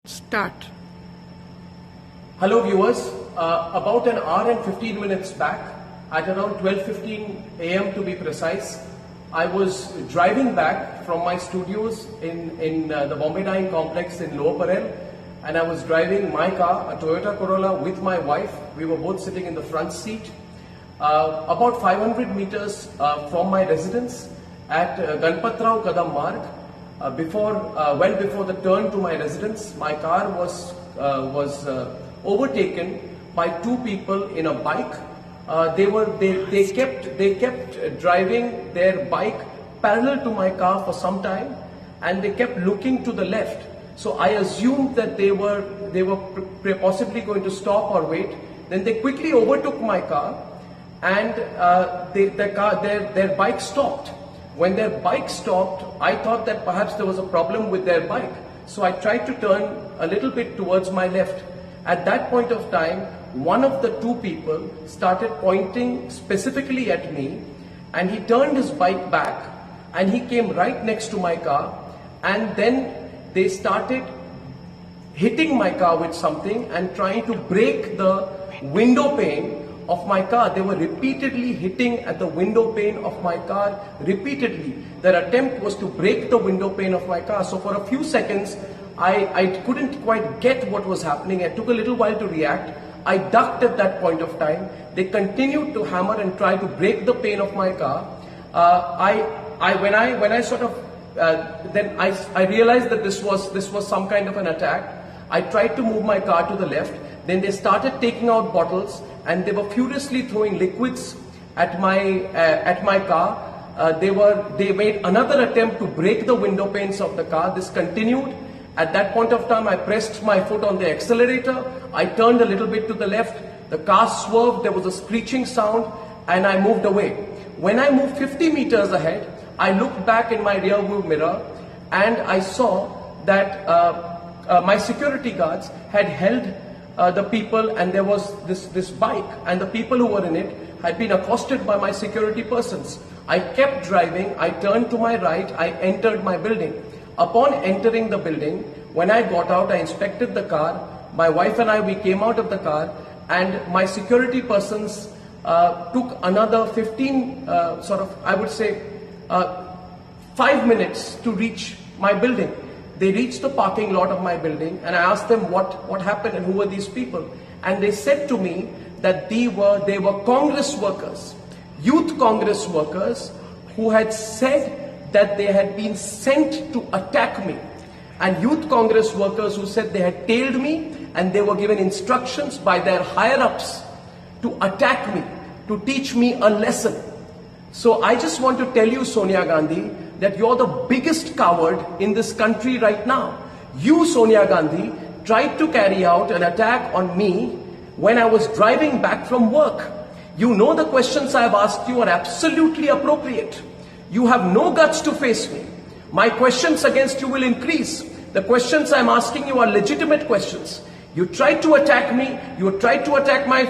Start. Hello viewers, about an hour and 15 minutes back, at around 12:15 a.m. to be precise, I was driving back from my studios in the Bombay Dyeing Complex in Lower Parel, and I was driving my car, a Toyota Corolla, with my wife. We were both sitting in the front seat. About 500 meters from my residence at Ganpatrao Kadam Marg, well before the turn to my residence, my car was overtaken by two people in a bike. They kept driving their bike parallel to my car for some time, and they kept looking to the left. So I assumed that they were possibly going to stop or wait. Then they quickly overtook my car, and their bike stopped. When their bike stopped, I thought that perhaps there was a problem with their bike. So I tried to turn a little bit towards my left. At that point of time, one of the two people started pointing specifically at me, and he turned his bike back and he came right next to my car, and then they started hitting my car with something and trying to break the window pane of my car. They were repeatedly hitting at the window pane of my car, repeatedly. Their attempt was to break the window pane of my car. So for a few seconds, I couldn't quite get what was happening. It took a little while to react. I ducked at that point of time. They continued to hammer and try to break the pane of my car. When I realized that this was some kind of an attack. I tried to move my car to the left. Then they started taking out bottles, and they were furiously throwing liquids at my car. They made another attempt to break the window panes of the car. This continued. At that point of time, I pressed my foot on the accelerator. I turned a little bit to the left. The car swerved. There was a screeching sound, and I moved away. When I moved 50 meters ahead, I looked back in my rear view mirror, and I saw that my security guards had held the people, and there was this bike, and the people who were in it had been accosted by my security persons. I kept driving. I turned to my right. I entered my building. Upon entering the building, when I got out, I inspected the car. My wife and we came out of the car, and my security persons took another 5 minutes to reach my building. They reached the parking lot of my building, and I asked them what happened and who were these people. And they said to me that they were Congress workers, youth Congress workers, who had said that they had been sent to attack me. And youth Congress workers who said they had tailed me, and they were given instructions by their higher-ups to attack me, to teach me a lesson. So I just want to tell you, Sonia Gandhi, that you're the biggest coward in this country right now. You, Sonia Gandhi, tried to carry out an attack on me when I was driving back from work. You know the questions I have asked you are absolutely appropriate. You have no guts to face me. My questions against you will increase. The questions I'm asking you are legitimate questions. You tried to attack me. You tried to attack my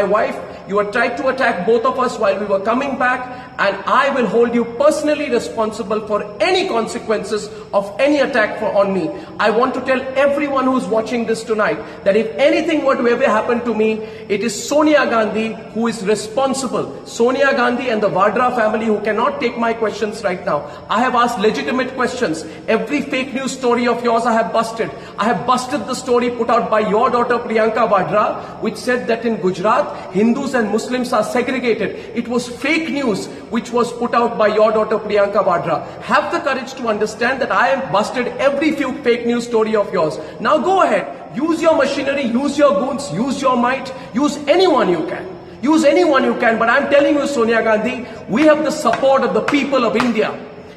wife. You had tried to attack both of us while we were coming back, and I will hold you personally responsible for any consequences of any attack on me. I want to tell everyone who's watching this tonight that if anything were to ever happen to me, it is Sonia Gandhi who is responsible. Sonia Gandhi and the Vadra family, who cannot take my questions right now. I have asked legitimate questions. Every fake news story of yours I have busted. I have busted the story put out by your daughter Priyanka Vadra, which said that in Gujarat, Hindus and Muslims are segregated. It was fake news which was put out by your daughter Priyanka Vadra. Have the courage to understand that I have busted every fake news story of yours. Now go ahead, use your machinery, use your goons, use your might, use anyone you can. Use anyone you can, but I'm telling you, Sonia Gandhi, we have the support of the people of India,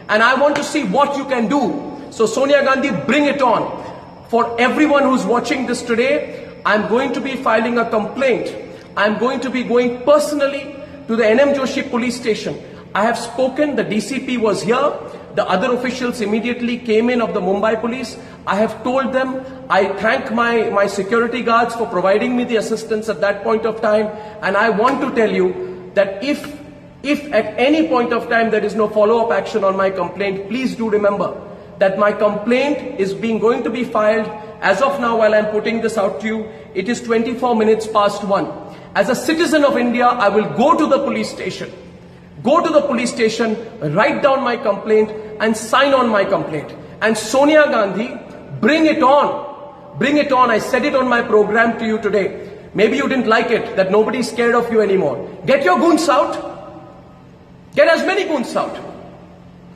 and I want to see what you can do. So Sonia Gandhi, bring it on. For everyone who's watching this today, I'm going to be filing a complaint. I'm going to be going personally to the NM Joshi police station. I have spoken, the DCP was here, the other officials immediately came in of the Mumbai police. I have told them, I thank my security guards for providing me the assistance at that point of time, and I want to tell you that if at any point of time there is no follow-up action on my complaint, please do remember that my complaint is going to be filed. As of now, while I'm putting this out to you, it is 24 minutes past 1. As a citizen of India, I will go to the police station. Go to the police station, write down my complaint and sign on my complaint. And Sonia Gandhi, bring it on. Bring it on. I said it on my program to you today. Maybe you didn't like it, that nobody's scared of you anymore. Get your goons out. Get as many goons out.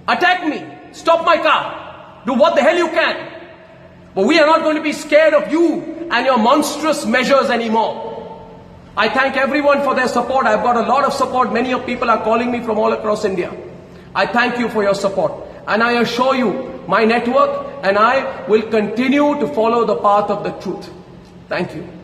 Attack me. Stop my car. Do what the hell you can. But we are not going to be scared of you and your monstrous measures anymore. I thank everyone for their support. I've got a lot of support. Many of people are calling me from all across India. I thank you for your support. And I assure you, my network and I will continue to follow the path of the truth. Thank you.